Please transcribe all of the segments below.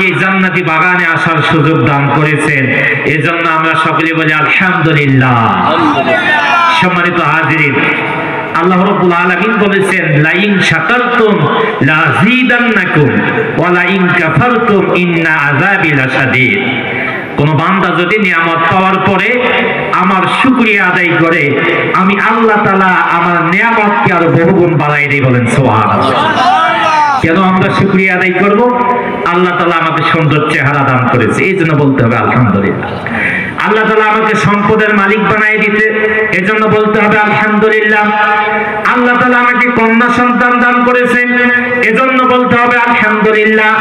এই জান্নাতি বাগানে আসার সুযোগ দান করেছেন, এজন্য আমরা সকলে বলি আলহামদুলিল্লাহ। সম্মানিত হাজিরিন, আল্লাহ রাব্বুল আলামিন বলেছেন লাইন শাকারতুম লাযীদান্নাকুম ওয়া লাইন কাফারতুম ইন্না আযাবি লাশাদীদ। কোন বান্দা যদি নিয়ামত পাওয়ার পরে আমার শুকরিয়া আদায় করে, আমি আল্লাহ তাআলা আমার নিয়ামতকে আরো বহুগুণ বাড়াই দেই। বলেন সুবহানাল্লাহ। কেন আমরা শুকরিয়া আদায় করব? আল্লাহ তাআলা আমাকে সুন্দর চেহারা দান করেছে, এই জন্য বলতে হবে আলহামদুলিল্লাহ। আল্লাহ তাআলা আমাকে সম্পদের মালিক বানাই দিতে, এজন্য বলতে হবে আলহামদুলিল্লাহ। আল্লাহ তাআলা আমাকে কন্যা সন্তান দান করেছেন, এজন্য বলতে হবে আলহামদুলিল্লাহ।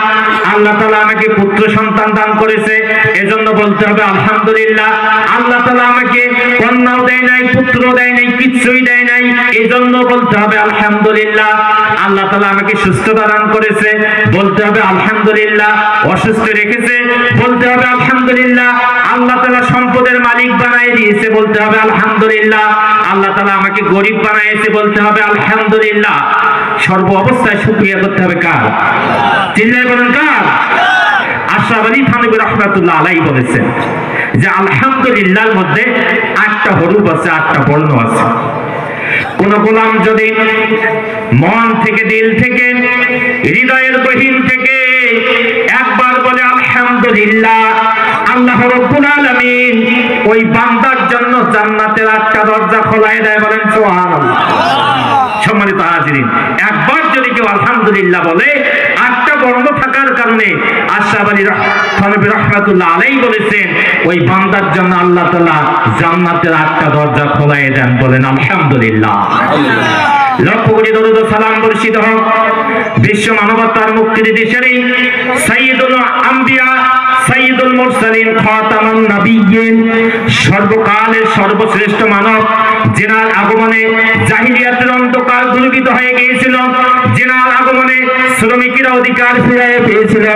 আল্লাহ তাআলা আমাকে পুত্র সন্তান দান করেছে, এজন্য বলতে হবে আলহামদুলিল্লাহ। আল্লাহ তাআলা আমাকে কন্যাও দেয় নাই, পুত্র দেয় নাই, কিছুই দেয় নাই, এজন্য বলতে হবে আলহামদুলিল্লাহ। আল্লাহ তাআলা আমাকে সুস্থতা দান করেছে, বলতে হবে আলহামদুলিল্লাহ। অসুস্থ রেখেছে, বলতে হবে আলহামদুলিল্লাহ। আল্লাহ তাআলা সম্পদের মালিক বানাই দিয়েছে, বলতে হবে আলহামদুলিল্লাহ। আল্লাহ তাআলা আমাকে গরীব বানাইছে, বলতে হবে আলহামদুলিল্লাহ। সর্ব অবস্থায় শুকরিয়া করতে হবে কার? চিল্লায় বলেন কার? আশরাফ আলী থানভী রাহমাতুল্লাহ আলাইহি বলেছেন যে আলহামদুলিল্লাহর মধ্যে 8টা হরফ আছে, 8টা বর্ণ আছে। কোন গোলাম যদি মন থেকে, দিল থেকে, হৃদয়ের গহীন থেকে একবার বলে আলহামদুলিল্লাহ, আল্লাহ রাব্বুল আলামিন ওই বান্দার জন্য জান্নাতের 8টা দরজা খোলাই দেয়। বলেন সুবহানাল্লাহ। সম্মানিত হাজিরিন, একবার যদি কেউ আলহামদুলিল্লাহ বলে, 8টা বর্ণ থাকার কারণে আশরাফ আলী থানভী রাহমাতুল্লাহ আলাইহি বলেছেন ওই বান্দার জন্য আল্লাহ তাআলা জান্নাতের 8টা দরজা খোলাই দেন। বলেন আলহামদুলিল্লাহ। লক্ষ কোটি দরুদ ও সালাম বর্ষিত হোক বিশ্ব মানবতার মুক্তির দেশেরই সাইয়্যিদুল আম্বিয়া, সাইয়্যিদুল মুরসালিন, খাতামুন নবিয়্যিন, সর্বকালের সর্বশ্রেষ্ঠ মানব, যিনার আগমনে জাহিলিয়াতের অন্ধকার দূরীভূত হয়ে গিয়েছিল, যিনার আগমনে শ্রমিকেরা অধিকার ফিরিয়ে পেয়েছিল,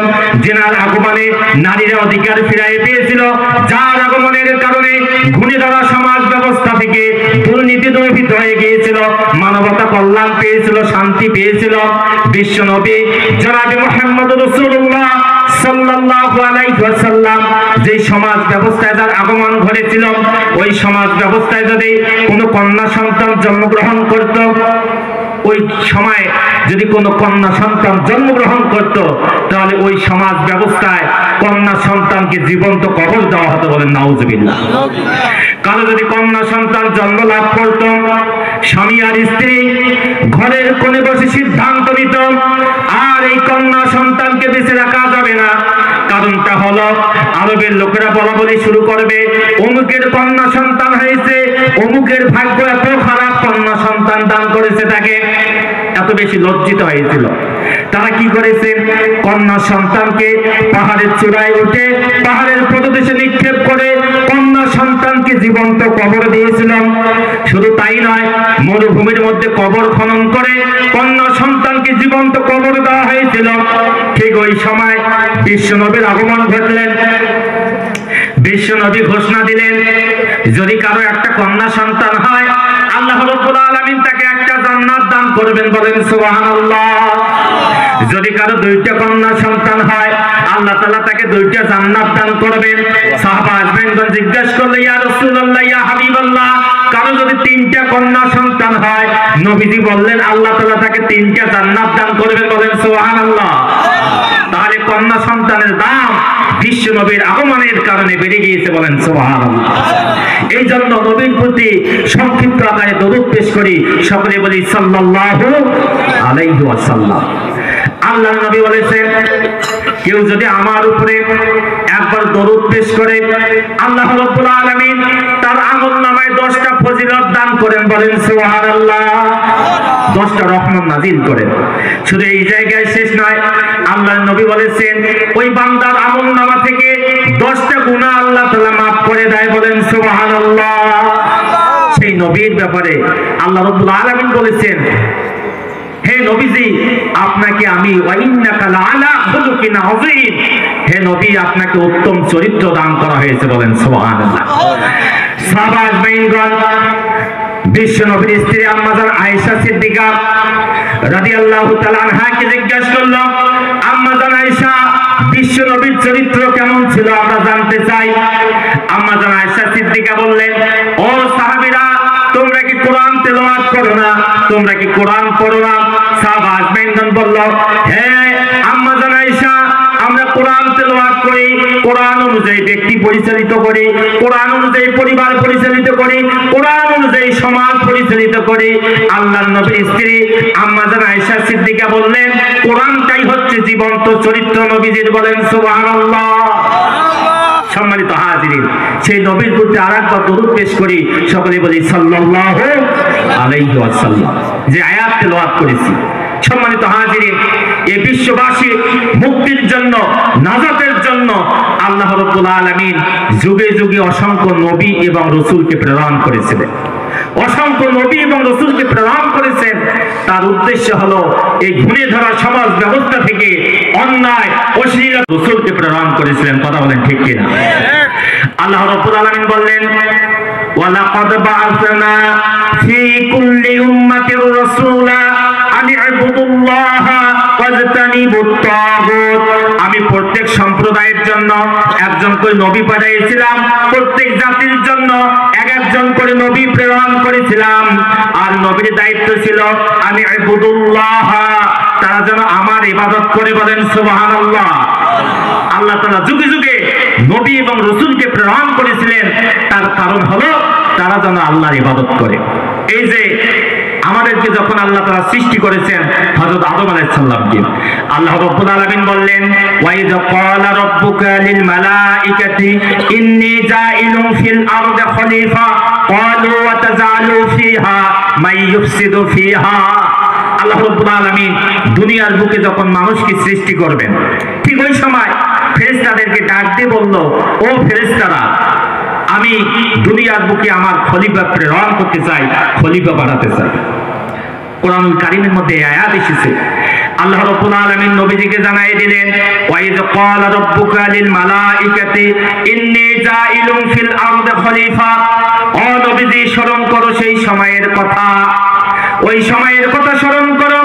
যিনার আগমনে নারীরা অধিকার ফিরিয়ে পেয়েছিল, যার আগমনের কারণে ঘুণে ধরা সমাজ ব্যবস্থা থেকে দুর্নীতি দূরীভূত হয়ে গিয়েছিল, মানবতা কল্যাণ পেয়েছিল, শান্তি পেয়েছিল। বিশ্ব নবী জনাবে মুহাম্মদ রাসূলুল্লাহ সাল্লাল্লাহু আলাইহি ওয়াসাল্লাম যে সমাজ ব্যবস্থায় যার আগমন ঘটেছিল, ওই সমাজ ব্যবস্থায় যদি কোনো কন্যা সন্তান জন্মগ্রহণ করত, ওই সময় যদি কোনো কন্যা সন্তান জন্মগ্রহণ করত, তাহলে ওই সমাজ ব্যবস্থায় কন্যা সন্তানকে জীবন্ত কবর দেওয়া হতো। বলেন নাউজুবিল্লাহ। কারো যদি কন্যা সন্তান জন্ম লাভ করত, স্বামী আর স্ত্রী ঘরের কোণে বসে সিদ্ধান্ত নিত আর এই কন্যা সন্তানকে বেঁচে রাখা যাবে না। কারণটা হলো আরবের লোকেরা বলা বলি শুরু করবে, অমুকের কন্যা সন্তান হয়েছে, অমুকের ভাগ্য এত খারাপ, কন্যা সন্তান দান করেছে তাকে। এত বেশি লজ্জিত হয়েছিল। তারা কি করেছে? কন্যা সন্তানকে পাহাড়ের চূড়ায় উঠে পাহাড়ের প্রদেশে নিক্ষেপ করে কন্যা সন্তানকে জীবন্ত কবর দিয়েছিল। শুধু তাই নয়, মরুভূমির মধ্যে কবর খনন করে কন্যা সন্তানকে জীবন্ত কবর দেওয়া হয়েছিল। ঠিক ওই সময় বিশ্বনবীর আগমন ঘটলেন। বিশ্বনবী ঘোষণা দিলেন, যদি কারো একটা কন্যা সন্তান হয়, আল্লাহ রাব্বুল আলামিন তাকে একটা জান্নাত দান করবেন। বলেন সুবহানাল্লাহ। যদি কারো 2টা কন্যা সন্তান হয়, আল্লাহ তাআলা তাকে 2টা জান্নাত দান করবেন। সাহাবা আজমাইনগণ জিজ্ঞাসা করলেন, ইয়া রাসূলুল্লাহ, ইয়া হাবিবাল্লাহ, কারো যদি 3টা কন্যা সন্তান হয়, নবীজি বললেন আল্লাহ তাআলা তাকে 3টা জান্নাত দান করবেন। বলেন সুবহানাল্লাহ। তাহলে কন্যা সন্তানের দাম বিশ্ব নবীর আগমনের কারণে বেড়ে গিয়েছে। বলেন সুবহানাল্লাহ। এই জন্য নবীর প্রতি সংক্ষিপ্ত আকারে দরুদ পেশ করি, সকলে বলি সাল্লাল্লাহু আলাইহি ওয়াসাল্লাম। আল্লাহর নবী বলেছেন, কেউ যদি আমার উপরে একবার দরুদ পেশ করে, আল্লাহ রাব্বুল আলামিন তার আমলনামায় 10টা ফজিলত দান করেন। বলেন সুবহানাল্লাহ। 10টা রহমত নাযিল করেন। শুধু এই জায়গায় শেষ নয়, আল্লাহর নবী বলেছেন ওই বান্দার আমলনামা থেকে 10টা গুনাহ আল্লাহ তাআলা maaf করে দেয়। বলেন সুবহানাল্লাহ। সেই নবীর ব্যাপারে আল্লাহ রাব্বুল আলামিন বলেছেন, হে নবীজি, আপনাকে আমি ওয়া ইন্নাকা লাআলা খুলুকিন আযীম, হে নবী, আপনাকে উত্তম চরিত্র দান করা হয়েছে। বলেন সুবহানাল্লাহ। সাহাবা আজমাইনগণ বিশ্ব নবীর স্ত্রী আম্মা জান আয়েশা সিদ্দিকা রাদিয়াল্লাহু তাআলা আনহাকে জিজ্ঞাসা করল, আম্মা জান আয়েশা বিশ্ব নবীর চরিত্র কেমন ছিল আমরা জানতে চাই। আম্মা জান আয়েশা সিদ্দিকা বললেন, ও সাহাবীরা, তোমরা কি কোরআন তেলাওয়াত করো না? তোমরা কি কোরআন পড়ো না? সাহাবা আজমাইন বলল, হ্যাঁ আম্মা জান আয়েশা, আমরা কোরআন তেলাওয়াত করি, কোরআন অনুযায়ী ব্যক্তি পরিচালিত করি, কোরআন অনুযায়ী পরিবার পরিচালিত করি, কোরআন অনুযায়ী সমাজ পরিচালিত করি। আল্লাহর নবীর স্ত্রী আম্মা জান আয়েশা সিদ্দিকা বললেন, কোরআনটাই হচ্ছে জীবন্ত চরিত্র নবীজির। বলেন সুবহানাল্লাহ। সম্মানিত হাজিরিন, সেই নবীর প্রতি আরেকবার দরুদ পেশ করি, সকলে বলি সাল্লাল্লাহু আলাইহি ওয়াসাল্লাম। যে আয়াত তেলাওয়াত করেছি, সম্মানিত হাজিরিন, এই বিশ্ববাসী মুক্তির জন্য, নাজাতের জন্য আল্লাহ রাব্বুল আলামিন যুগে যুগে অসংখ্য নবী এবং রাসূলকে প্রেরণ করেছিলেন। অসংখ্য নবী এবং রাসূলকে প্রেরণ করেছেন। তার উদ্দেশ্য হলো এই ঘুরে ধরা সমাজ ব্যবস্থা থেকে অন্যায় অশ্লীল রাসূলকে প্রেরণ করেছিলেন। কথা বলেন ঠিক কিনা? আল্লাহ রাব্বুল আলামিন বললেন, ওয়ালাকাদ বা'আসনা ফি কুল্লি উম্মাতির রাসূলা আন ইবুদুল্লাহা ওয়াজতানিবুত তাগুত। আমি প্রত্যেক সম্প্রদায়ের জন্য একজন করে নবী পাঠিয়েছিলাম, প্রত্যেক জাতির জন্য একজন করে নবী প্রেরণ করেছিলাম। আর নবীর দায়িত্ব ছিল আমি ইবুদুল্লাহা, তারা যেন আমার ইবাদত করে। বলেন সুবহানাল্লাহ। আল্লাহ তাআলা যুগে যুগে নবী এবং রাসূলকে প্রেরণ করেছিলেন, তার কারণ হলো তারা যেন আল্লাহর ইবাদত করে। এই যে আমাদেরকে যখন আল্লাহ তাআলা সৃষ্টি করেছেন হযরত আদম আলাইহিস সালামকে, আল্লাহ রাব্বুল আলামিন বললেন, ওয়া ইয ক্বালা রাব্বুকা লিল মালাইকাতি ইন্নী জাইলুন ফিল আরদি খলিফা ক্বালু ওয়া তাজালু ফিহা মাই ইউফসিদু ফিহা। আল্লাহ রাব্বুল আলামিন দুনিয়ার বুকে যখন মানুষকে সৃষ্টি করবেন, ঠিক ওই সময় ফেরেশতাদেরকে ডাক দিয়ে বলল, ও ফেরেশতারা, আমি দুনিয়ার বুকে আমার খলিফা প্রেরণ করতে চাই, খলিফা বানাতে চাই। কোরআনুল কারীমের মধ্যে আয়াত এসেছে। আল্লাহ রাব্বুল আলামিন নবীজিকে জানাই দিলেন, ওয়া ইয ক্বালা রাব্বুকা লিল মালাইকাতি ইন্নী জাইলুন ফিল আরদি খলিফা। ও নবীজি, স্মরণ করো সেই সময়ের কথা, ওই সময়ের কথা স্মরণ করো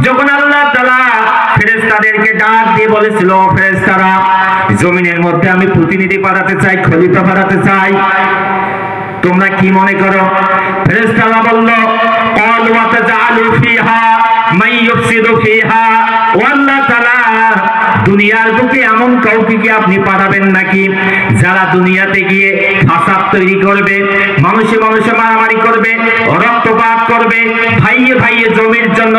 যখন আল্লাহ তাআলা ফেরেশতাদেরকে ডাক দিয়ে বলেছিল, ফেরেশতারা, জমিনের মধ্যে আমি প্রতিনিধি পাঠাতে চাই, খলিফা পাঠাতে চাই। তোমরা কি মনে করো? ফেরেশতারা বলল, ক্বালু ওয়া তাজালু ফিহা মাই ইউফসিদু ফিহা। ও আল্লাহ তাআলা, দুনিয়ার বুকে এমন কাউকে কি আপনি পাঠাবেন নাকি যারা দুনিয়াতে গিয়ে ফাসাদ তৈরি করবে, মানুষে মানুষে মারামারি করবে, রক্তপাত করবে, ভাইয়ে ভাইয়ে জমির জন্য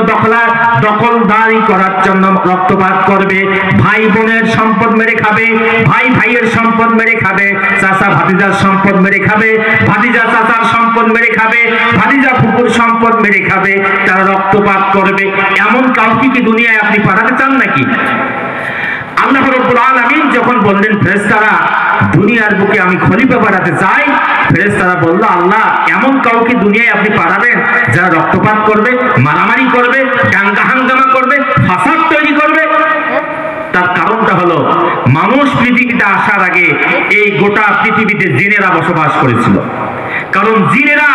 দখলদারি করার জন্য রক্তপাত করবে, ভাই বোনের সম্পদ মেরে খাবে, ভাই ভাইয়ের সম্পদ মেরে খাবে, চাচা ভাতিজার সম্পদ মেরে খাবে, ভাতিজা চাচার সম্পদ মেরে খাবে, ভাতিজা ফুপুর সম্পদ মেরে খাবে, তারা রক্তপাত করবে। এমন কাউকে কি দুনিয়ায় আপনি পাঠাতে চান নাকি? আল্লাহ রাব্বুল আলামিন যখন বললেন, ফেরেশতারা, দুনিয়ার বুকে আমি খলিফা পাঠাতে চাই, ফেরেশতারা বলল, আল্লাহ, এমন কাউকে দুনিয়ায় আপনি পাঠাবেন যারা রক্তপাত করবে, মারামারি করবে, দাঙ্গা হাঙ্গামা করবে, ফাসাদ তৈরি করবে? তার কারণটা হলো, মানুষ পৃথিবীতে আসার আগে এই গোটা পৃথিবীতে জিনেরা বসবাস করেছিল। কারণ জিনেরা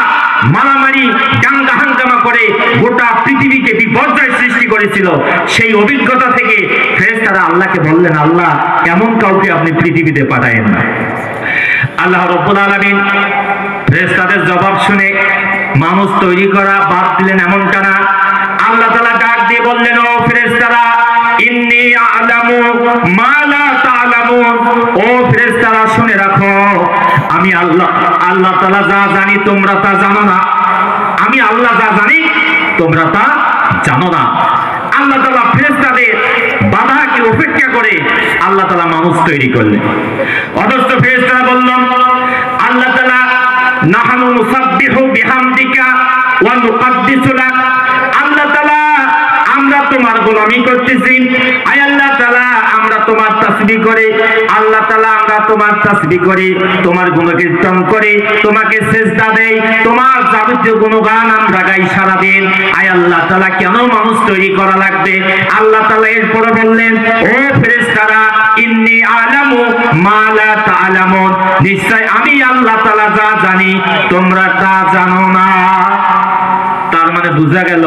মারামারি, দাঙ্গা হাঙ্গামা করে গোটা পৃথিবীকে বিপর্যয় সৃষ্টি করেছিল। সেই অভিজ্ঞতা থেকে ফেরেশতারা আল্লাহকে বললেন, আল্লাহ, এমন কাউকে আপনি পৃথিবীতে পাঠায়েন না। আল্লাহ রাব্বুল আলামিন ফেরেশতাদের জবাব শুনে মানুষ তৈরি করা বাদ দিলেন এমনটা না। আল্লাহ তাআলা ডাক দিয়ে বললেন, ও ফেরেশতারা, ইন্নী আ'লামু মা লা তা'লামুন। ও ফেরেশতারা, শুনে রাখো, আমি আল্লাহ তাআলা যা জানি তোমরা তা জানো না। আমি আল্লাহ যা জানি তোমরা তা জানো না। আল্লাহ তাআলা ফেরেশতাদের বাধাকে উপেক্ষা করে আল্লাহ তাআলা মানুষ তৈরি করলেন। অথচ ফেরেশতারা বলল, আল্লাহ তাআলা, নাহনু নুসাব্বিহু বিহামদিকা ওয়া নুকদ্দিসু লাক। আল্লাহ তাআলা, আমরা তোমার গোলামি করতেছি। আয় আল্লাহ তাআলা, আমরা তোমার তাসবিহ করি। আল্লাহ তাআলা, আমরা তোমার তাসবিহ করি, তোমার গুণকীর্তন করি, তোমাকে সিজদা দেই, তোমার যাবতীয় গুণগান আমরা গাই সারাদিন। আয় আল্লাহ তাআলা, কেন মানুষ তৈরি করা লাগবে? আল্লাহ তাআলা এরপরে বললেন, ও ফেরেশতারা, ইন্নী আ'লামু মা লা তা'লামুন। নিশ্চয় আমি আল্লাহ তাআলা যা জানি তোমরা তা জানো না। তার মানে বোঝা গেল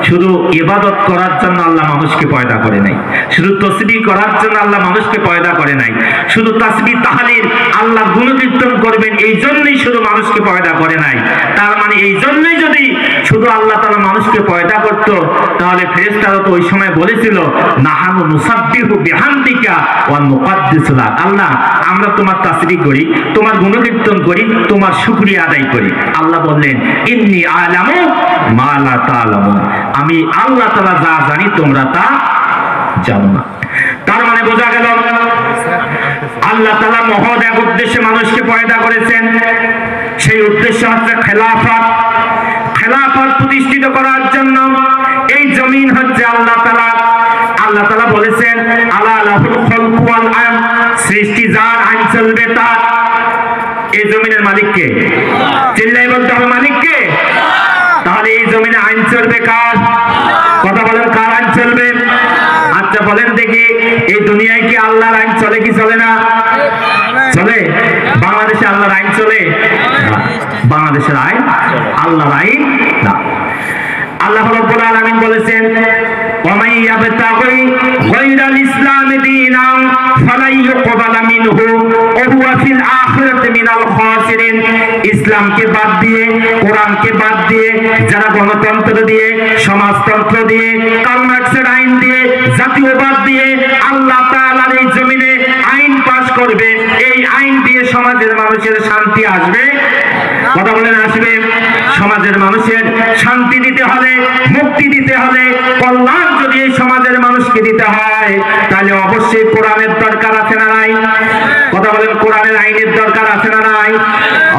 শুধু ইবাদত করার জন্য আল্লাহ মানুষকে পয়দা করে নাই, শুধু তসবিহ করার জন্য আল্লাহ মানুষকে পয়দা করে নাই, শুধু তাসবিহ তাহলিল আল্লাহ গুণকীর্তন করবেন এই জন্যই শুধু মানুষকে পয়দা করে নাই। তার মানে এই জন্যই যদি শুধু আল্লাহ তাআলা মানুষকে পয়দা করত তাহলে ফেরেশতারা তো ওই সময় বলেছিল নাহানু নুসাব্বিহু বিহামদিকা ওয়া নুকদ্দিসু লাক, আল্লাহ আমরা তোমার তাসবিহ করি, তোমার গুণকীর্তন করি, তোমার শুকরিয়া আদায় করি। আল্লাহ বললেন ইন্নী আ'লামু মা লা তা'লামুন, আমি আল্লাহ তাআলা যা জানি তোমরা তা জানো না। তার মানে বোঝা গেল আল্লাহ তাআলা মহৎ এক উদ্দেশ্যে মানুষকে পয়দা করেছেন, সেই উদ্দেশ্য হচ্ছে খেলাফত। খেলাফত প্রতিষ্ঠিত করার জন্য এই জমিন হচ্ছে আল্লাহ তাআলা। আল্লাহ তাআলা বলেছেন আলা লাহুল খালকু ওয়াল আমর, সৃষ্টি যার, আইন চলবে তার। এই জমিনের মালিক কে? চিল্লাই বলতে হবে মালিক কে? তাহলে এই জমিনে আইন চলবে কার? কথা বলেন, কার আইন চলবে? আচ্ছা বলেন দেখি, এই দুনিয়ায় কি আল্লাহর আইন চলে কি চলে না? চলে। বাংলাদেশে আল্লাহর আইন চলে? বাংলাদেশের আইন আল্লাহর আইন না। আল্লাহ রাব্বুল আলামিন বলেছেন ওয়ামাই ইয়াবতাগি গায়রাল ইসলামি দীনান ফালাই ইউকবালা মিনহু ওয়া হুয়া ফিল আখিরাতি মিনাল খাসিরিন। ইসলামকে বাদ দিয়ে, কোরআনকে বাদ দিয়ে, যারা গণতন্ত্র দিয়ে, সমাজতন্ত্র দিয়ে, কার্ল মার্ক্সের আইন দিয়ে, জাতীয়বাদ দিয়ে আল্লাহ তাআলার এই জমিনে আইন পাস করবে, এই আইন দিয়ে সমাজের মানুষের শান্তি আসবে? কথা বলেন আসবে? সমাজের মানুষের শান্তি দিতে হলে, মুক্তি দিতে হলে, কল্যাণ যদি এই সমাজের মানুষকে দিতে হয় তাহলে অবশ্যই কোরআনের দরকার আছে না নাই? কথা বলেন, কোরআনের আইনের দরকার আছে না নাই?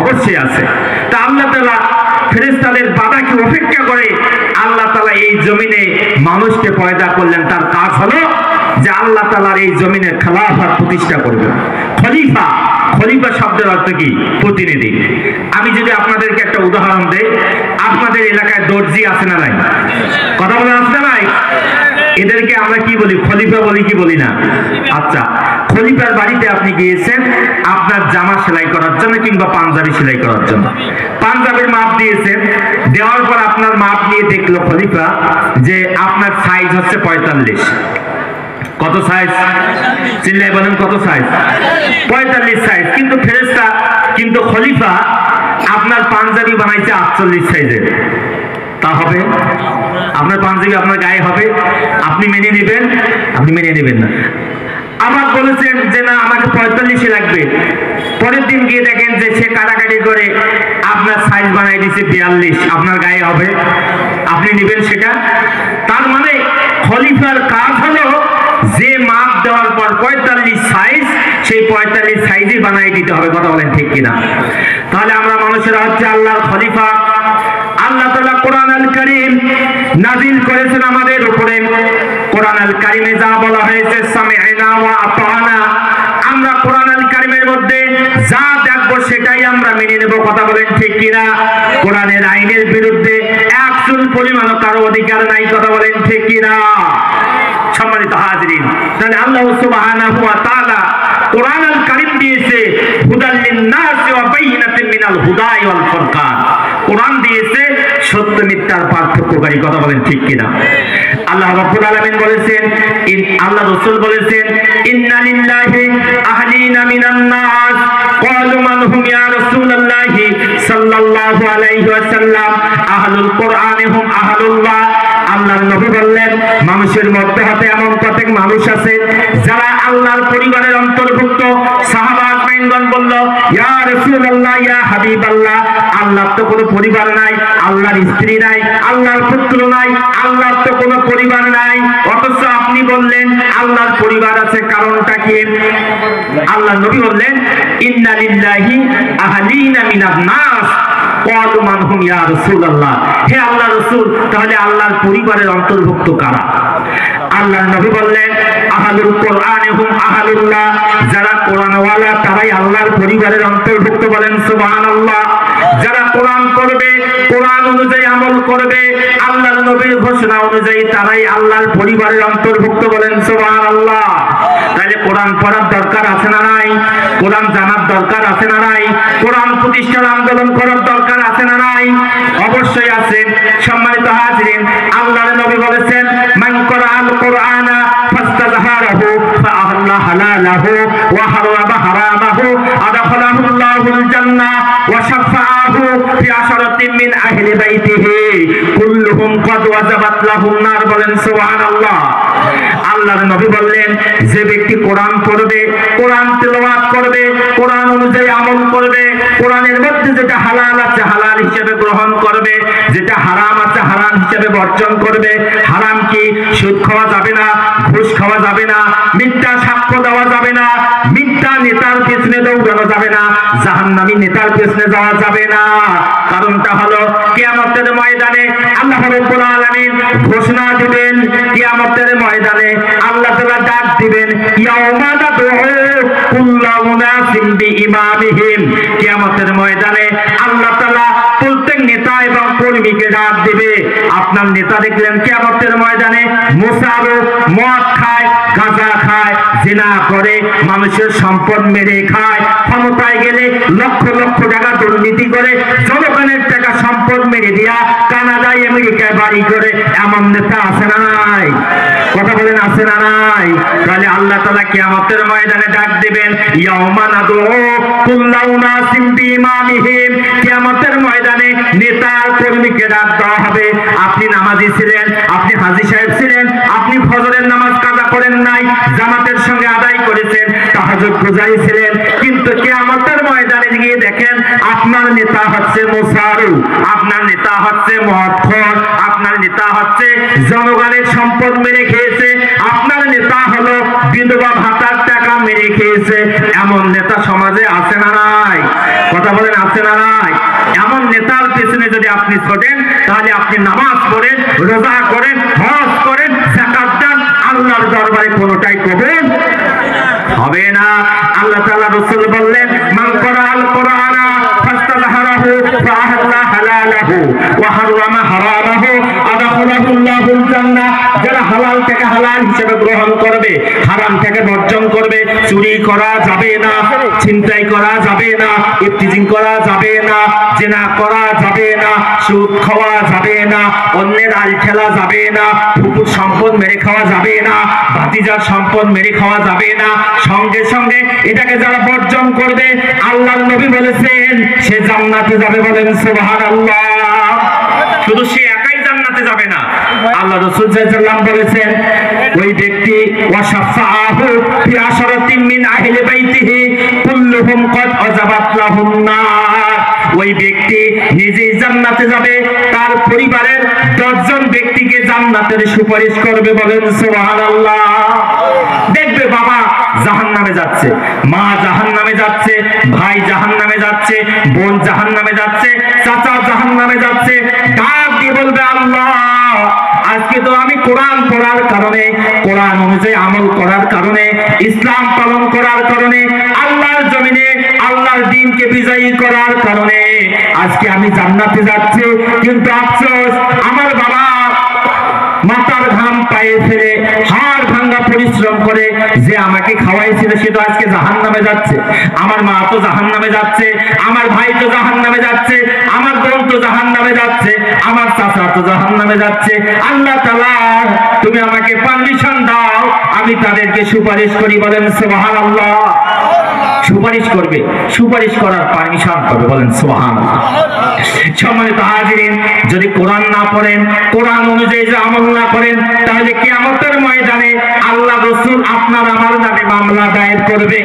অবশ্যই আছে। তা আল্লাহ তাআলা ফেরেশতাদের বাধাকে উপেক্ষা করে আল্লাহ তাআলা এই জমিনে মানুষকে পয়দা করলেন। তার কাজ হলো যে আল্লাহ তাআলার এই জমিনে খেলাফত প্রতিষ্ঠা করবেন। খলিফা, খলিফা শব্দের অর্থ কি? প্রতিনিধি। আমি যদি আপনাদেরকে একটা উদাহরণ দেই, আপনাদের এলাকায় দর্জি আছে না নাই? কথা বলেন আছে না নাই? এদেরকে আমরা কি বলি? খলিফা বলি কি বলি না? আচ্ছা, খলিফার বাড়িতে আপনি গিয়েছেন আপনার জামা সেলাই করার জন্য কিংবা পাঞ্জাবি সেলাই করার জন্য। পাঞ্জাবির মাপ দিয়েছেন, দেওয়ার পর আপনার মাপ নিয়ে দেখলো খলিফা যে আপনার সাইজ হচ্ছে 45। কত সাইজ? চিল্লাই বলেন কত সাইজ? 45 সাইজ। কিন্তু ফেরেশতা, কিন্তু খলিফা আপনার পাঞ্জাবি বানাইছে 48 সাইজের। তা হবে? আপনার পাঞ্জাবি আপনার গায়ে হবে? আপনি মেনে নেবেন? আপনি মেনে নেবেন না। আবার বলেছেন যে না আমাকে 45 লাগবে। পরের দিন গিয়ে দেখেন যে সে কাটাকাটি করে আপনার সাইজ বানাই দিয়েছে 42, আপনার গায়ে হবে? আপনি নেবেন সেটা? তার মানে খলিফার কাজ হলো যে মাপ দেওয়ার পর 45 সাইজ, সেই 45 সাইজই বানাই দিতে হবে। কথা বলেন ঠিক কিনা? তাহলে আমরা মানুষেরা হচ্ছে আল্লাহর খলিফা। আল্লাহ তাআলা কোরআন আল কারীম নাযিল করেছেন আমাদের উপরে। কোরআন আল কারীমে যা বলা হয়েছে সামি'না ওয়া আতা'না, আমরা কোরআন আল কারীমের মধ্যে যা দেখবো সেটাই আমরা মেনে নেব। কথা বলেন ঠিক কিনা? কোরআনের আইনের বিরুদ্ধে এক চুল পরিমাণও কারো অধিকার নাই। কথা বলেন ঠিক কিনা? সম্মানিত হাজিরিন, তাহলে আল্লাহ সুবহানাহু ওয়া তাআলা কোরআন আল কারীম দিয়েছে হুদাল লিন-নাস ওয়া বাইয়িনাতিন মিনাল হুদা ওয়াল ফুরকান। কোরআন দিয়েছে সত্য মিথ্যার পার্থক্যকারী। কথা বলেন ঠিক কিনা? আল্লাহ রাব্বুল আলামিন বলেছেন, আল্লাহ রাসূল বলেছেন ইন্না লিল্লাহি আহলিনা মিনান নাস ক্বালু মান হুম ইয়া রাসূলুল্লাহ সাল্লাল্লাহু আলাইহি ওয়াসাল্লাম আহলুল কোরআন হুম আহলুল্লাহ। আল্লাহর নবী বললেন মানুষের মধ্যে হতে এমন কতক মানুষ আছে যারা আল্লাহর পরিবারের অন্তর্ভুক্ত। সাহাবা আজমাইনগণ বলল ইয়া রাসূলুল্লাহ ইয়া হাবিবাল্লাহ, আল্লাহর তো কোনো পরিবার নাই, আল্লাহর স্ত্রী নাই, আল্লাহর পুত্র নাই, আল্লাহর তো কোনো পরিবার নাই, অথচ আপনি বললেন আল্লাহর পরিবার আছে, কারণটা কি? আল্লাহর নবী বললেন ইন্না লিল্লাহি আহলিনা মিনান নাস ক্বালু মান হুম ইয়া রাসূলুল্লাহ। হে আল্লাহর রাসূল, তাহলে আল্লাহর পরিবারের অন্তর্ভুক্ত কারা? আল্লাহর নবী বললেন আহলুল কোরআন হুম আহলুল্লাহ, যারা কোরআনওয়ালা তারাই আল্লাহর পরিবারের অন্তর্ভুক্ত। বলেন সুবহানাল্লাহ। যারা কোরআন পড়বে, কোরআন অনুযায়ী আমল করবে, আল্লাহর নবীর ঘোষণা অনুযায়ী তারাই আল্লাহর পরিবারের অন্তর্ভুক্ত। বলেন সুবহানাল্লাহ। তাহলে কোরআন পড়ার দরকার আছে না নাই? কোরআন জানার দরকার আছে না নাই? কোরআন প্রতিষ্ঠার আন্দোলন করার দরকার আছে না নাই? অবশ্যই অবশ্যই আছে। সম্মানিত হাজিরিন, আল্লাহর নবী বলেছেন, মান ক্বরাআল কুরআনা ফাস্তাযহারাহু ফাআহল্লা হালালাহু ওয়া হারামা হারামাহু আদখালাহুল্লাহুল জান্নাহ ওয়া শাফাআহু ফি আশরাতিন মিন আহলি বাইতিহি কুল্লুহুম ক্বাদ ওয়াজাবাত লাহুন নার। বলেন সুবহানাল্লাহ। আল্লাহর নবী বললেন, যে ব্যক্তি কোরআন পড়বে, কোরআন তেলাওয়াত করবে, কোরআন অনুযায়ী আমল করবে, কোরআনের মধ্যে যেটা হালাল আছে হালাল হিসেবে গ্রহণ করবে, যেটা হারাম আছে হারাম হিসেবে বর্জন করবে। হারাম কি? সুদ খাওয়া যাবে না, ঘুষ খাওয়া যাবে না, মিথ্যা সাক্ষ্য দেওয়া যাবে না, মিথ্যা নেতার পেছনে দৌড়ানো যাবে না, জাহান্নামী নেতার পেছনে যাওয়া যাবে না। কারণটা হলো কিয়ামতের ময়দানে আল্লাহ রাব্বুল আলামিন ঘোষণা দিবেন, কিয়ামতের ময়দানে আল্লাহ তাআলা ডাক দিবেন, ইয়াউমা নাদউ কুল্লু মুনাফিন বিইমামিহিম। কিয়ামতের ময়দানে আল্লাহ তাআলা প্রত্যেক নেতা এবং কর্মীকে ডাক দিবে। আপনার নেতা দেখলেন কিয়ামতের ময়দানে মুসারু মদ খায়, গাঁজা খায়, জিনা করে, মানুষের সম্পদ মেরে খায়, ক্ষমতায় গেলে লক্ষ লক্ষ টাকা দুর্নীতি করে, জনগণের টাকা সম্পদ মেরে দিয়া কানাডায় আমেরিকায় বাড়ি করে, এমন নেতা আছে না নাই? কথা বলেন, আছে না নাই? তাহলে আল্লাহ তাআলা কিয়ামতের ময়দানে ডাক দিবেন, ইয়াউমা নাদউ কুল্লু উনাসিন বিইমামিহিম। কিয়ামতের ময়দানে নেতা কর্মীকে ডাক দেওয়া হবে। আপনি নামাজি ছিলেন, আপনি হাজী সাহেব ছিলেন, আপনি ফজরের নামাজ কাজা করেন নাই, জামাতের সঙ্গে আদায় করেছেন, তাহাজ্জুদ গুজারি ছিলেন, কিন্তু কিয়ামতের ময়দানে গিয়ে দেখেন আপনার নেতা হচ্ছে মুসারু, আপনার নেতা হচ্ছে মদখোর, আপনার নেতা হচ্ছে জনগণের সম্পদ মেরে খেয়েছে, আপনার নেতা হলো বিধবা ভাতার টাকা মেরে খেয়েছে। এমন নেতা সমাজে আছে না নাই? কথা বলেন, আছে না নাই? এমন নেতার পেছনে যদি আপনি ছোটেন, তাহলে আপনি নামাজ পড়েন, রোজা করেন, হজ করেন, যাকাত দেন, আল্লাহর দরবারে কোনোটাই কবুল হবে না। আল্লাহ তাআলা রাসূল বললেন, মান ক্বরাআল কুরআনা ফাস্তাযহারাহু ফাআহল্লা হালালাহু ওয়া হারামা হারামাহু আদখালাহুল্লাহুল জান্নাহ। যারা হালাল থেকে হালাল হিসেবে গ্রহণ করবে, হারাম থেকে বর্জন করবে, চুরি করা যাবে না, ছিনতাই করা যাবে না, ইফতিজিং করা যাবে না, জিনা করা যাবে না, সুদ খাওয়া যাবে না, অন্যের আল খেলা যাবে না, ফুপুর সম্পদ মেরে খাওয়া যাবে না, ভাতিজার সম্পদ মেরে খাওয়া যাবে না। সঙ্গে সঙ্গে এটাকে যারা বর্জন করবে, আল্লাহর নবী বলেছেন সে জান্নাতে যাবে। বলেন সুবহানাল্লাহ। শুধু সে একাই জান্নাতে যাবে না, আল্লাহ রাসূল সাল্লাল্লাহু আলাইহি ওয়াসাল্লাম বলেছেন, ওই ব্যক্তি ওয়াশাফাআহু ফি আশরাতিন মিন আহলি বাইতিহি কুল্লুহুম ক্বাদ আযাবাত লাহুন নার। ওই ব্যক্তি নিজেই জান্নাতে যাবে, তার পরিবারের 10 জন ব্যক্তিকে জান্নাতের সুপারিশ করবে। বলেন সুবহানাল্লাহ। দেখবে বাবা জাহান্নামে যাচ্ছে, মা জাহান্নামে যাচ্ছে, ভাই জাহান্নামে যাচ্ছে, বোন জাহান্নামে যাচ্ছে, চাচা জাহান্নামে যাচ্ছে, ডাক দিয়ে বলবে, আল্লাহ আজকে তো আমি কোরআন পড়ার কারণে, কোরআন অনুযায়ী আমল করার কারণে, ইসলাম পালন করার কারণে, আল্লাহর জমিনে আল্লাহর দ্বীনকে বিজয়ী করার কারণে আজকে আমি জান্নাতে যাচ্ছি। কিন্তু আফসোস, আমার বাবা মাথার ঘাম পায়ে ফেলে হাড় ভাঙা পরিশ্রম করে যে আমাকে খাওয়াইছিল সে তো আজকে জাহান্নামে যাচ্ছে, আমার মা তো জাহান্নামে যাচ্ছে, আমার ভাই তো জাহান্নামে যাচ্ছে, আমার বোন তো জাহান্নামে যাচ্ছে, আমার চাচা তো জাহান্নামে যাচ্ছে। আল্লাহ তাআলা তুমি আমাকে পারমিশন দাও, আমি তাদেরকে সুপারিশ করি। বলেন সুবহানাল্লাহ। সুপারিশ করবে, সুপারিশ করার পারমিশন করবে। বলেন সুবহানাল্লাহ। সম্মানিত হাজিরিন, যদি কোরআন না পড়েন, কোরআন অনুযায়ী যে আমল না করেন, তাহলে কিয়ামতের ময়দানে আল্লাহ রাসূল আপনার আমার নামে মামলা দায়ের করবে।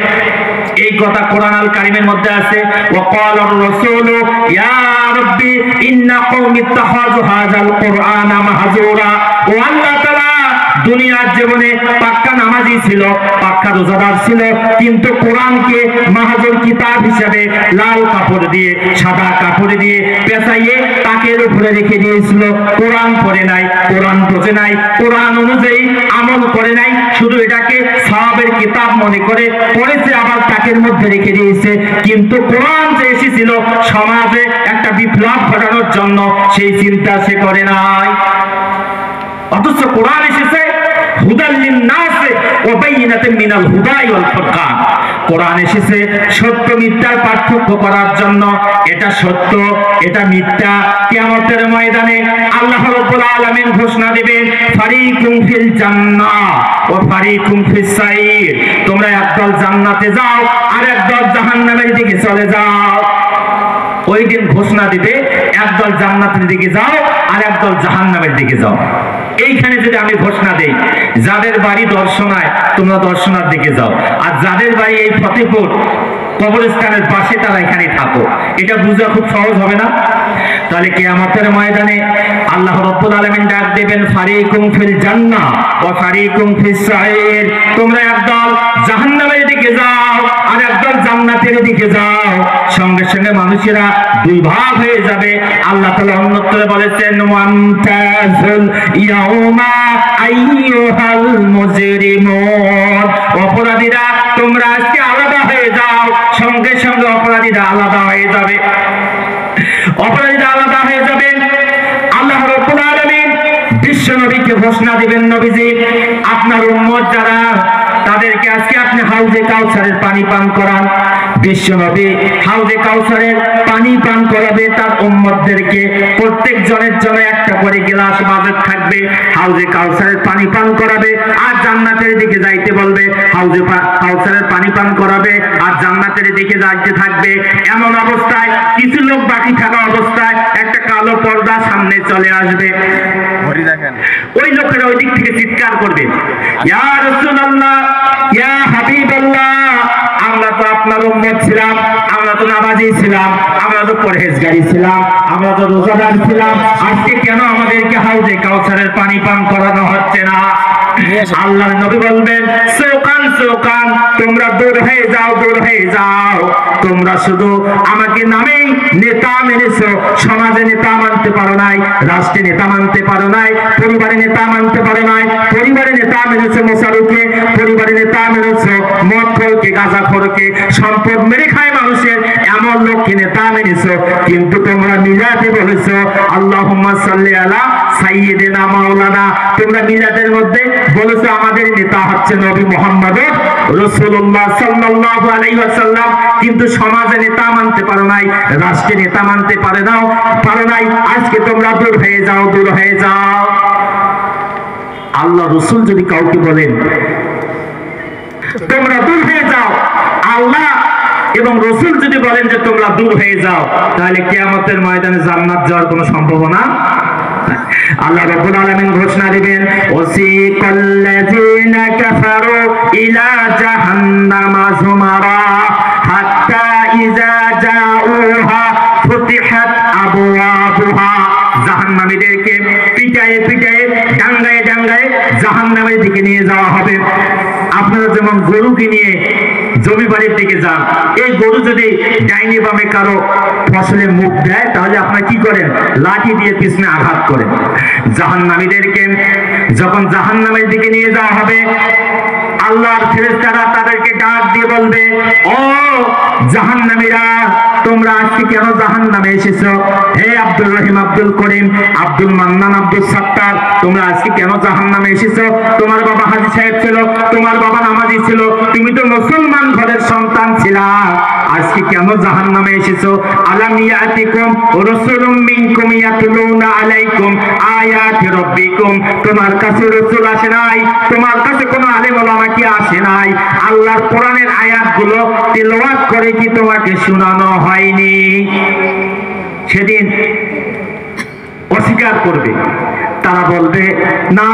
এই কথা কোরআন আল কারীমের মধ্যে আছে, ওয়াকাল আর-রাসূলু ইয়া রাব্বি ইন্না কওমি ইত্তাখাযু হাযাল কুরআনা মাহজুরা। ও আল্লাহ তাআলা, দুনিয়ার জীবনে পাক্কা নামাজি ছিল, পাক্কা রোজাদার ছিল, কিন্তু কোরআনকে মাহজুর কিতাব হিসেবে লাল কাপড় দিয়ে, সাদা কাপড় দিয়ে পেঁচাইয়ে তাকের উপরে রেখে দিয়েছিল। কোরআন পড়ে নাই, কোরআন বোঝে নাই, কোরআন অনুযায়ী আমল করে নাই, শুধু এটাকে সওয়াবের কিতাব মনে করে পড়েছে, আবার তাকের মধ্যে রেখে দিয়েছে। কিন্তু কোরআন যে এসেছিল সমাজে একটা বিপ্লব ঘটানোর জন্য, সেই চিন্তা সে করে নাই। অথচ কোরআন এসেছে হুদাল লিন-নাস ওয়া বাইয়িনাতিন মিনাল হুদা ওয়াল ফুরকান। কোরআন এসেছে সত্য মিথ্যার পার্থক্য করার জন্য। এটা সত্য, এটা মিথ্যা। কিয়ামতের ময়দানে আল্লাহ রাব্বুল আলামিন ঘোষণা দিবেন, ফারিকুম ফিল জান্নাহ ওয়া ফারিকুম ফিস সাইর। তোমরা একদল জান্নাতে যাও আর একদল জাহান্নামের দিকে চলে যাও। ওই দিন ঘোষণা দিবে, একদল জান্নাতের দিকে যাও আর একদল জাহান্নামের দিকে যাও। এইখানে যদি আমি ঘোষণা দেই, যাদের বাড়ি দর্শনায় তোমরা দর্শনার দিকে যাও, আর যাদের বাড়ি এই ফতেপুর কবরস্থানের পাশে তারা এখানে থাকো, এটা বোঝা খুব সহজ হবে না? তাহলে কিয়ামতের ময়দানে আল্লাহ রাব্বুল আলামিন ডাক দেবেন, ফারিকুম ফিল জান্নাহ ওয়া ফারিকুম ফিস সাইর। তোমরা একদল জাহান্নামের দিকে যাও আর একদল জান্নাতের দিকে যাও। সঙ্গে সঙ্গে মানুষেরা দুই ভাগ হয়ে যাবে। আল্লাহ তাআলা অন্যত্র বলেছেন, ওয়ামতাজুল ইয়াউমা আইয়ুহাল মুজরিমুন। অপরাধীরা তোমরা আজকে আলাদা হয়ে যাও। সঙ্গে সঙ্গে অপরাধীরা আলাদা হয়ে যাবে, অপরাধীরা আলাদা হয়ে যাবেন। আল্লাহ রাব্বুল আলামিন বিশ্ব নবীকে ঘোষণা দিবেন, নবীজি আপনার উম্মত যারা, তাদেরকে আজকে আপনি হাউজে কাউসারের পানি পান করান। বিশ্ব নবী হাউজে কাউসারের পানি পান করাবে তার উম্মতদেরকে। প্রত্যেক জনের জন্য একটা করে গ্লাস বাজেট থাকবে, হাউজে কাউসারের পানি পান করাবে আর জান্নাতের দিকে যাইতে বলবে। হাউজে কাউসারের পানি পান করাবে আর জান্নাতের দিকে যাইতে থাকবে। এমন অবস্থায় কিছু লোক বাকি থাকা অবস্থায় একটা কালো পর্দা সামনে চলে আসবে। ওই লোকেরা ওই দিক থেকে চিৎকার করবে, ইয়া রাসূলুল্লাহ, ইয়া হাবিবাল্লাহ, আমরা তো আপনার উম্মত ছিলাম, আমরা তো নামাজি ছিলাম, আমরা তো পরহেজগারী ছিলাম, আমরা তো রোজাদার ছিলাম, আজকে কেন আমাদেরকে হাউজে কাউসারের পানি পান করানো হচ্ছে না? আল্লাহর নবী বলবেন, সৌকান সৌকান, তোমরা দূর হয়ে যাও, দূর হয়ে যাও। তোমরা শুধু আমাকে নামেই নেতা মেনেছো, সমাজে নেতা মানতে পারো নাই, রাষ্ট্রে নেতা মানতে পারো নাই, পরিবারে নেতা মানতে পারো নাই। পরিবারে নেতা মেনেছো মোসারুকে, পরিবারে নেতা মেনেছো মদখোরকে, গাঁজাখোরকে, সম্পদ মেরে খায় মানুষের এমন লোককে নেতা মেনেছো। কিন্তু তোমরা মিলাদে বলেছো আল্লাহুম্মা সাল্লি আলা সাইয়্যিদিনা মাওলানা। তোমরা মিলাদের মধ্যে বলেছো আমাদের নেতা হচ্ছে নবী মুহাম্মদ রাসূলুল্লাহ সাল্লাল্লাহু আলাইহি ওয়াসাল্লাম। কিন্তু সমাজে নেতা মানতে পারো নাই, রাষ্ট্রে নেতা মানতে পারো নাই। আজকে তোমরা দূর হয়ে যাও, দূর হয়ে যাও। আল্লাহ রাসূল যদি কাউকে বলেন তোমরা দূর হয়ে যাও, আল্লাহ এবং রাসূল যদি বলেন যে তোমরা দূর হয়ে যাও, তাহলে কিয়ামতের ময়দানে জান্নাত যাওয়ার কোনো সম্ভাবনা। আল্লাহ রাব্বুল আলামিন ঘোষণা দিবেন, ওয়াসিকাল্লাযিনা কাফারু ইলা জাহান্নামা যুমারা হাত্তা ইযা জাউহা ফুতিহাত আবওয়াবুহা। জাহান্নামীদেরকে পিটায়ে পিটায়ে, ডাঙ্গায়ে ডাঙ্গায়ে জাহান্নামের দিকে নিয়ে যাওয়া হবে। আপনারা যেমন গরুকে নিয়ে জমি বাড়ির দিকে যান, এই গরু যদি ডাইনে বামে কারো ফসলে মুখ দেয় তাহলে আপনারা কি করেন? লাঠি দিয়ে পিছনে আঘাত করেন। জাহান্নামীদেরকে যখন জাহান্নামের দিকে নিয়ে যাওয়া হবে, আল্লাহর ফেরেশতারা তাদেরকে ডাক দিয়ে বলবে, ও জাহান্নামীরা, তোমরা আজকে কেন জাহান্নামে এসেছো? হে আব্দুল রহিম, আব্দুল করিম, আব্দুল মান্নান, আব্দুল সাত্তার, তোমরা আজকে কেন জাহান্নামে এসেছো? তোমার বাবা হাজী সাহেব ছিল, তোমার বাবা নামাজি ছিল, তুমি তো মুসলমান ঘরের সন্তান ছিলা, আজকে কেন জাহান্নামে এসেছো? আলাম ইয়াতিকুম রাসূলুম মিনকুম ইয়াতলুনা আলাইকুম আয়াতি রাব্বিকুম। তোমার কাছে রাসূল আসে নাই, তোমার কাছে কোনো আলেম ওলামা কি আসে নাই? আল্লাহর কোরআনের আয়াতগুলো তিলাওয়াত করে কি তোমাকে শোনানো হয়নি? সেদিন অস্বীকার করবে, তারা বলবে না,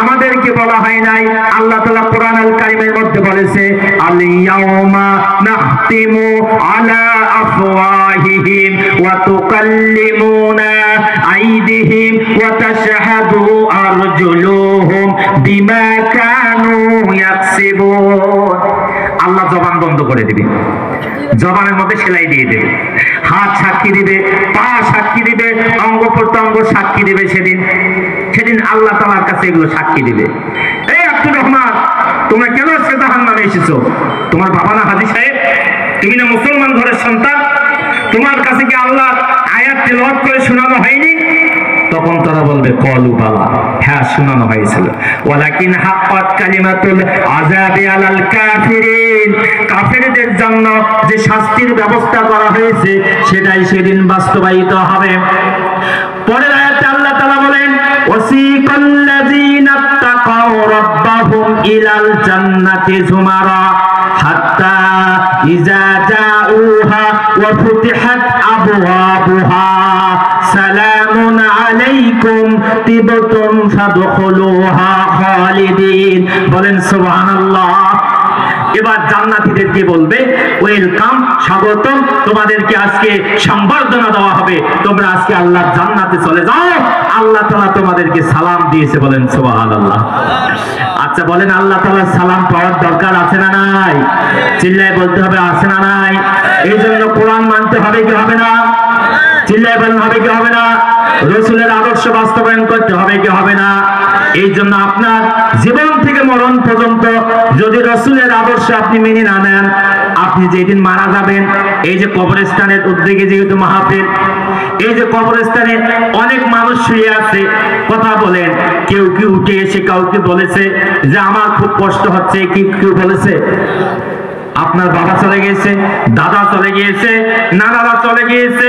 আমাদেরকে বলা হয় নাই। আল্লাহ তাআলা কোরআন আল কারীমের মধ্যে বলেছে, আল ইয়াউমা নাখতিমু আলা আফওয়াহিহিম ওয়া তুকাল্লিমুনা আইদিহিম ওয়া তাশহাদু আরজুলুহুম বিমা কানু ইয়াকসিবুন। আল্লাহ জবান বন্ধ করে দিবে, জবানের মধ্যে সেলাই দিয়ে দেবে, হাত সাক্ষী দিবে, পা সাক্ষী দিবে, অঙ্গ প্রত্যঙ্গ সাক্ষী দিবে। সেদিন আল্লাহ তাআলার কাছে এগুলো সাক্ষী দিবে। এই আব্দুর রহমান, তোমরা কেন আজকে জাহান্নামে এসেছো? তোমার বাবা না হাজী সাহেব? তুমি না মুসলমান ঘরের সন্তান? তোমার কাছে কি আল্লাহ আয়াত তেলাওয়াত করে শোনানো হয়নি? তখন তখন তারা বলবে কলু বালা, হ্যাঁ শোনানো হয়েছিল। ওয়ালাকিন হাক্কাত কালিমাতুল আযাবি আলাল কাফিরিন, কাফেরদের জন্য যে শাস্তির ব্যবস্থা করা হয়েছে সেটাই সেদিন বাস্তবায়িত হবে। পরের আয়াতে আল্লাহ তাআলা বলেন ওয়াসিকাল্লাযীনা তাকাউ রাব্বাহুম ইলাল জান্নাতি যুমারা হাত্তা ইযা জাউহা ওয়া ফুতিহাত আবওয়াবুহা সালামুন আলাইকুম তিবতুম ফাদখুলুহা খালিদিন। বলেন সুবহানাল্লাহ। এবার জান্নাতীদেরকে বলবে ওয়েলকাম, স্বাগতম, তোমাদেরকে আজকে সম্বর্ধনা দেওয়া হবে, তোমরা আজকে আল্লাহর জান্নাতে চলে যাও, আল্লাহ তাআলা তোমাদেরকে সালাম দিয়েছে। বলেন সুবহানাল্লাহ। আচ্ছা বলেন আল্লাহ তাআলার সালাম পাওয়ার দরকার আছে না নাই? চিল্লায় বলতে হবে আছে না নাই? এই জন্য কোরআন মানতে হবে কি হবে না? চিল্লায় বলেন হবে কি হবে না? রাসূলের আদর্শ বাস্তবায়ন করতে হবে কি হবে না? এই জন্য আপনার জীবন থেকে মরণ পর্যন্ত যদি রাসূলের আদর্শ আপনি মেনে না নেন, আপনি যেদিন মারা যাবেন, এই যে কবরস্থানের উদ্যোগে যেহেতু মাহফিল, এই যে কবরস্থানে অনেক মানুষ শুয়ে আছে, কথা বলেন, কেউ কি উঠে এসে কাউকে বলেছে যে আমার খুব কষ্ট হচ্ছে? কি কেউ বলেছে? আপনার বাবা চলে গিয়েছে, দাদা চলে গিয়েছে, নানারা চলে গিয়েছে,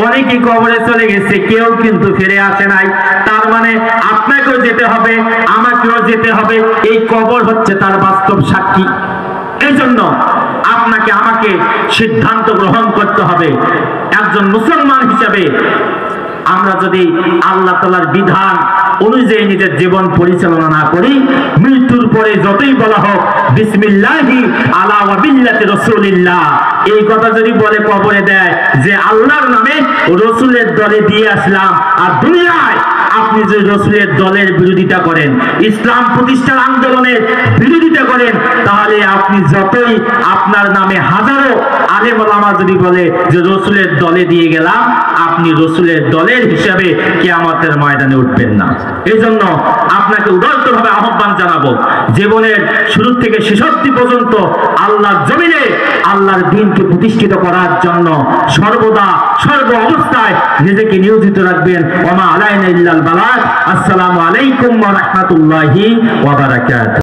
অনেকেই কবরে চলে গেছে, কেউ কিন্তু ফিরে আসে নাই। তার মানে আপনাকেও যেতে হবে, আমাকেও যেতে হবে। এই কবর হচ্ছে তার বাস্তব সাক্ষী। এই জন্য আপনাকে আমাকে সিদ্ধান্ত গ্রহণ করতে হবে একজন মুসলমান হিসেবে। আমরা যদি আল্লাহ তাআলার বিধান অনুযায়ী নিজের জীবন পরিচালনা না করি, মৃত্যুর পরে যতই বলা হোক বিসমিল্লাহি আলা ওয়া বিল্লাতি রাসূলিল্লাহ, এই কথা যদি বলে কবরে দেয় যে আল্লাহর নামে রাসূলের দলে দিয়ে আসলাম, আর দুনিয়ায় আপনি যদি রাসূলের দলের বিরোধিতা করেন, ইসলাম প্রতিষ্ঠার আন্দোলনের বিরোধিতা করেন, তাহলে আপনি যতই আপনার নামে হাজারো আলেম ওলামা যদি বলে যে রাসূলের দলে দিয়ে গেলাম, আপনি রাসূলের দলের হিসাবে কিয়ামতের ময়দানে উঠবেন না। এই জন্য আপনাকে উদারতভাবে আহ্বান জানাবো, জীবনের শুরু থেকে শেষ পর্যন্ত আল্লাহর জমিনে আল্লাহর দ্বীনকে প্রতিষ্ঠিত করার জন্য সর্বদা সর্ব অবস্থায় নিজেকে নিয়োজিত রাখবেন। ওয়া মা আলাইনা ইল্লাল বালাগ। আসসালামু আলাইকুম ওয়া রাহমাতুল্লাহি ওয়া বারাকাতুহু।